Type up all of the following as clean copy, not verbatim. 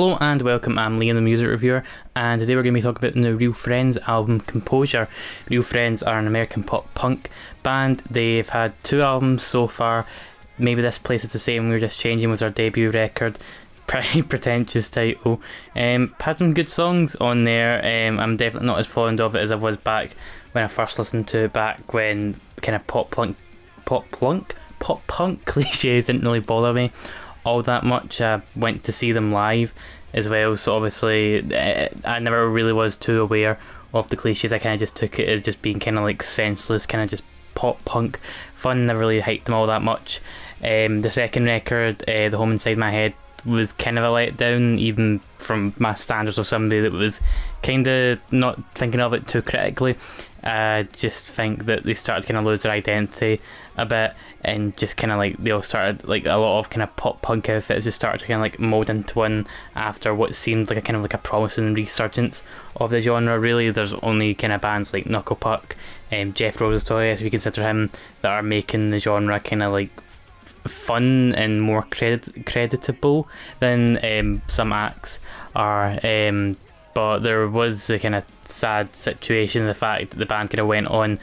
Hello and welcome, I'm Liam the Music Reviewer, and today we're going to be talking about the Real Friends album Composure. Real Friends are an American pop punk band. They've had 2 albums so far. Maybe This Place Is the Same, We're Just Changing was their debut record. Pretty pretentious title. Had some good songs on there. I'm definitely not as fond of it as I was back when I first listened to it, back when kind of pop punk cliches didn't really bother me all that much. I went to see them live as well, so obviously I never really was too aware of the cliches. I kind of just took it as just being kind of like senseless, kind of just pop punk fun. Never really hyped them all that much. The second record, The Home Inside My Head, was kind of a letdown, even from my standards of somebody that was kind of not thinking of it too critically. I just think that they started kind of lose their identity a bit, and just kind of like they all started, like a lot of kind of pop punk outfits just started to kind of like mold into one after what seemed like a kind of like a promising resurgence of the genre. Really, there's only kind of bands like Knucklepuck and Jeff Rose's Toy, if you consider him, that are making the genre kind of like fun and more creditable than some acts are. But there was a kind of sad situation, the fact that the band kind of went on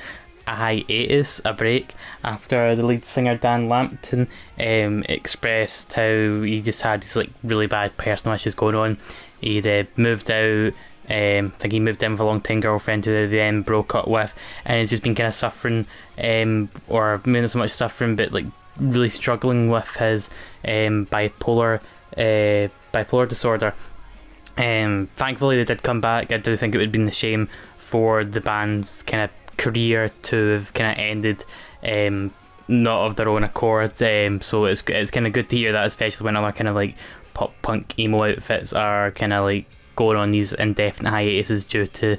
a hiatus, a break, after the lead singer Dan Lampton expressed how he just had these like really bad personal issues going on. He'd moved out, I think he moved in with a long-time girlfriend who they then broke up with, and he's just been kind of suffering, or maybe not so much suffering, but like really struggling with his bipolar disorder. Thankfully they did come back. I do think it would have been a shame for the band's kind of career to have kind of ended not of their own accord, so it's kind of good to hear that, especially when other kind of like pop punk emo outfits are kind of like going on these indefinite hiatuses due to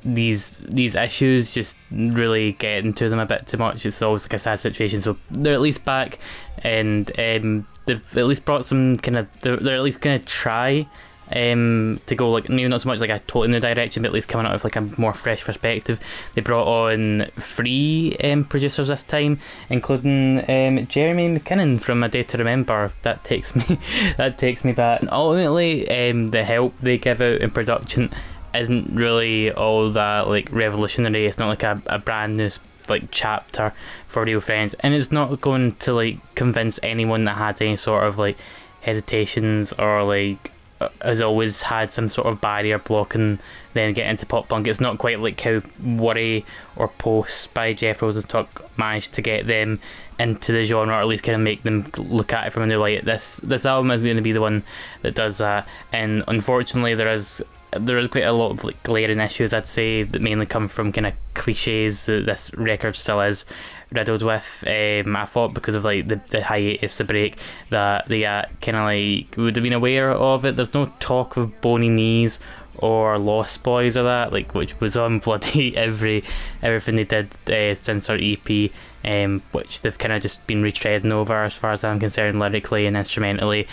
these issues just really getting to them a bit too much. It's always like a sad situation, so they're at least back, and they've at least brought some kind of, they're at least going to try to go like, maybe not so much like a totally new direction, but at least coming out with like a more fresh perspective. They brought on 3 producers this time, including Jeremy McKinnon from A Day to Remember. That takes me back. And ultimately, the help they give out in production isn't really all that like revolutionary. It's not like a brand new like chapter for Real Friends, and it's not going to like convince anyone that had any sort of like hesitations or like has always had some sort of barrier blocking them getting into pop punk. It's not quite like how Worry or Post by Jeff Rose's Talk managed to get them into the genre, or at least kind of make them look at it from a new light. This album is going to be the one that does that, and unfortunately there is quite a lot of like glaring issues, I'd say, that mainly come from kind of cliches that this record still is riddled with. I thought because of like the hiatus, the break, that they kind of like would have been aware of it. There's no talk of BONYKNEES or Lost Boys or that, like, which was on bloody everything they did since our EP, which they've kind of just been retreading over as far as I'm concerned, lyrically and instrumentally.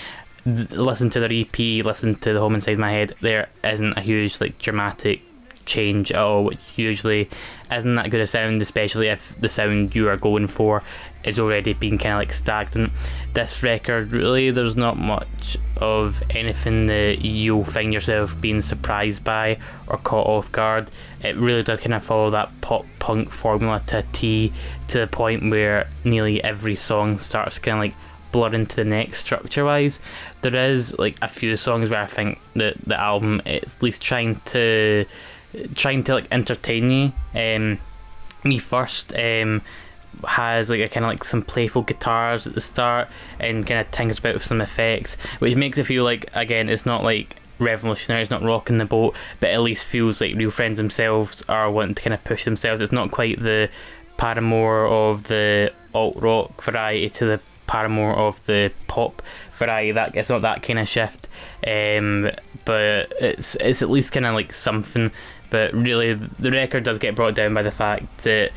Listen to their EP, listen to The Home Inside My Head. There isn't a huge like dramatic change at all, which usually isn't that good a sound, especially if the sound you are going for is already being kind of like stagnant. This record, really, there's not much of anything that you'll find yourself being surprised by or caught off guard. It really does kind of follow that pop punk formula to a T, to the point where nearly every song starts kind of like blur into the next structure wise. There is like a few songs where I think that the album is at least trying to like entertain you. Me First has like a kind of like some playful guitars at the start and kind of tinkers about with some effects, which makes it feel like, again, it's not like revolutionary, it's not rocking the boat, but at least feels like Real Friends themselves are wanting to kind of push themselves. It's not quite the Paramore of the alt rock variety to the Paramore of the pop variety. That it's not that kind of shift, but it's at least kind of like something. But really, the record does get brought down by the fact that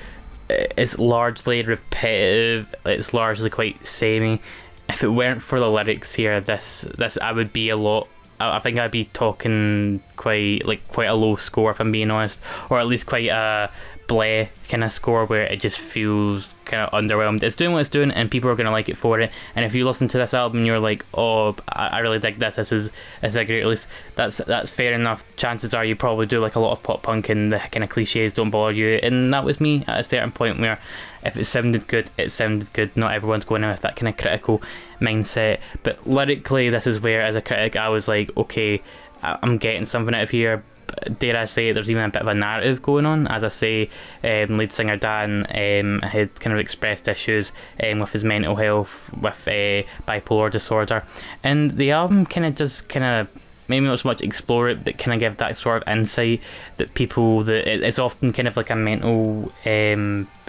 it's largely repetitive. It's largely quite samey. If it weren't for the lyrics here, this I would be a lot. I think I'd be talking quite a low score, if I'm being honest, or at least quite a bleh kind of score where it just feels kind of underwhelmed. It's doing what it's doing, and people are going to like it for it. And if you listen to this album and you're like, oh, I really dig this, this is a great release, that's fair enough. Chances are you probably do like a lot of pop punk and the kind of cliches don't bother you, and that was me at a certain point where if it sounded good, it sounded good. Not everyone's going in with that kind of critical mindset, but lyrically this is where, as a critic, I was like, okay, I'm getting something out of here. Dare I say, there's even a bit of a narrative going on. As I say, lead singer Dan had kind of expressed issues with his mental health, with bipolar disorder, and the album kind of just maybe not so much explore it, but kind of give that sort of insight that people, that it's often kind of like a mental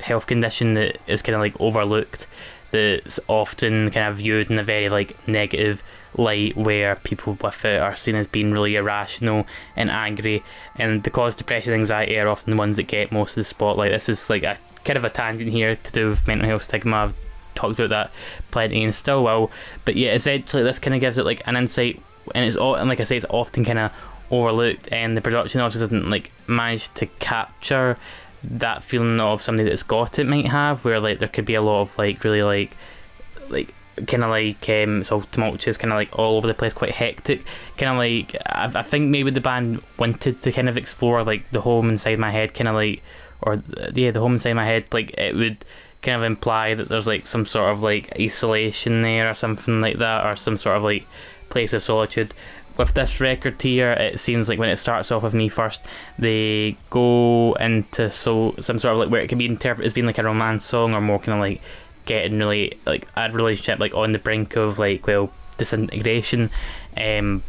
health condition that is kind of like overlooked, that's often kind of viewed in a very like negative light, where people with it are seen as being really irrational and angry, and because depression and anxiety are often the ones that get most of the spotlight. This is like a kind of a tangent here to do with mental health stigma. I've talked about that plenty and still will, but yeah, essentially this kind of gives it like an insight, and it's all, and like I say, it's often kind of overlooked, and the production also doesn't like manage to capture that feeling of somebody that's got it might have, where like there could be a lot of like really like kind of like it's all tumultuous, kind of like all over the place, quite hectic, kind of like I think maybe the band wanted to kind of explore like the home inside my head, kind of like, or yeah, the home inside my head, like it would kind of imply that there's like some sort of like isolation there or something like that, or some sort of like place of solitude. With this record here, it seems like when it starts off with Me First, they go into some sort of like where it can be interpreted as being like a romance song, or more kind of like getting really like a relationship like on the brink of like, well, disintegration,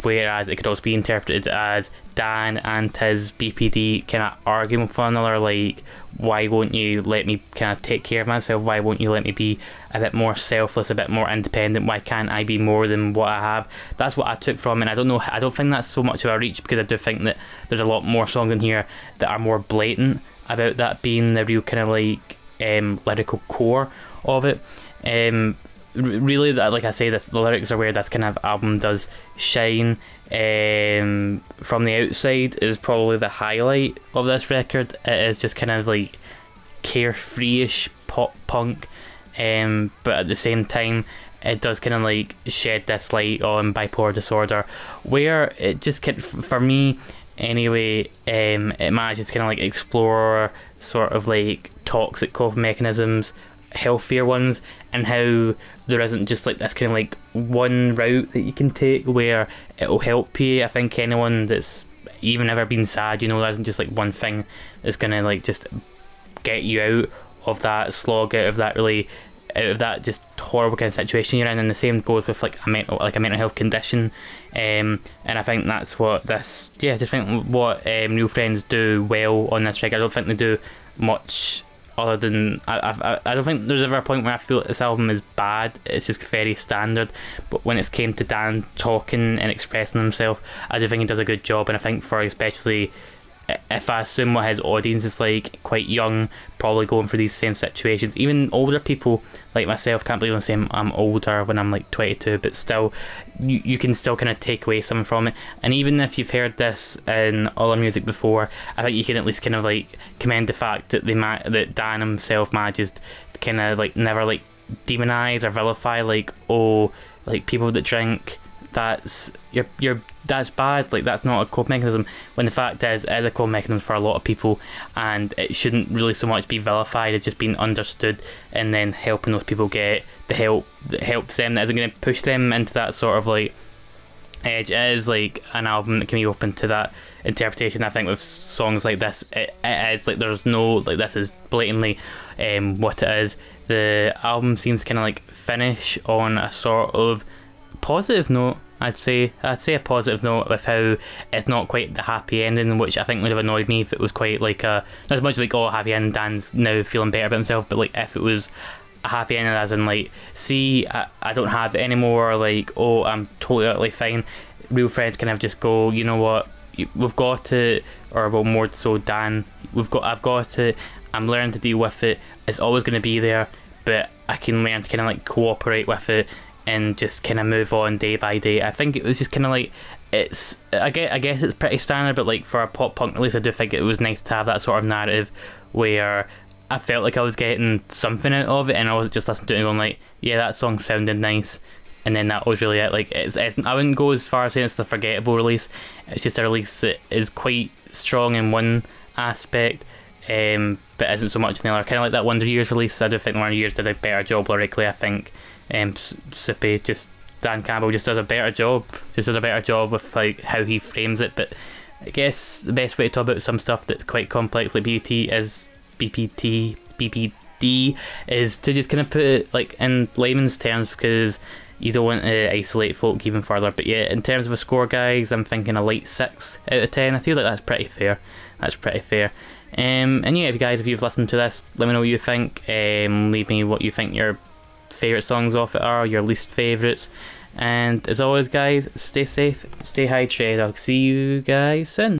whereas it could also be interpreted as Dan and his BPD kind of arguing with one another, like, why won't you let me kind of take care of myself, why won't you let me be a bit more selfless, a bit more independent, why can't I be more than what I have? That's what I took from it. And I don't think that's so much of a reach, because I do think that there's a lot more songs in here that are more blatant about that being the real kind of like lyrical core of it. Really, that, like I say, the lyrics are where that kind of album does shine. From the outside is probably the highlight of this record. It is just kind of like carefree-ish pop punk, but at the same time it does kind of like shed this light on bipolar disorder, where it just for me anyway, it manages to kind of like explore sort of like toxic coping mechanisms, healthier ones, and how there isn't just like this kind of like one route that you can take where it'll help you. I think anyone that's even ever been sad, you know, there isn't just like one thing that's gonna like just get you out of that slog, out of that just horrible kind of situation you're in. And the same goes with like a mental health condition, and I think that's what this, yeah, I just think what Real Friends do well on this record. I don't think they do much other than I don't think there's ever a point where I feel that this album is bad. It's just very standard. But when it came to Dan talking and expressing himself, I do think he does a good job. And I think for, especially if I assume what his audience is like, quite young, probably going through these same situations, even older people like myself, can't believe I'm saying I'm older when I'm like 22, but still you can still kind of take away something from it. And even if you've heard this in other music before, I think you can at least kind of like commend the fact that that Dan himself manages to kind of like never like demonize or vilify like, oh, like people that drink, that's that's bad, like that's not a coping mechanism, when the fact is it is a coping mechanism for a lot of people, and it shouldn't really so much be vilified as just being understood and then helping those people get the help that helps them, that isn't going to push them into that sort of like edge. It is like an album that can be open to that interpretation. I think with songs like this, it is like there's no like, this is blatantly what it is. The album seems kind of like finish on a sort of positive note. I'd say a positive note, with how it's not quite the happy ending, which I think would have annoyed me if it was quite like a, not as much like, oh, happy ending, Dan's now feeling better about himself, but like if it was a happy ending as in like, see, I don't have it anymore, or like, oh, I'm totally fine. Real Friends kind of just go, you know what, we've got to, or well, more so Dan, I've got to, I'm learning to deal with it, it's always going to be there, but I can learn to kind of like cooperate with it and just kind of move on day by day. I think it was just kind of like, I guess it's pretty standard, but like for a pop punk release, I do think it was nice to have that sort of narrative where I felt like I was getting something out of it, and I wasn't just listening to it and going like, yeah, that song sounded nice, and then that was really it. Like it's I wouldn't go as far as saying it's the forgettable release. It's just a release that is quite strong in one aspect, but isn't so much in the other. Kind of like that Wonder Years release. I do think Wonder Years did a better job lyrically. I think Sippy, just Dan Campbell, just does a better job. Just does a better job with like how he frames it. But I guess the best way to talk about some stuff that's quite complex like BPD is to just kind of put it like in layman's terms, because you don't want to isolate folk even further. But yeah, in terms of a score, guys, I'm thinking a light 6 out of 10. I feel like that's pretty fair. That's pretty fair. And yeah, if you've listened to this, let me know what you think. Leave me what you think your favourite songs off it are, your least favourites. And as always, guys, stay safe, stay hydrated. I'll see you guys soon.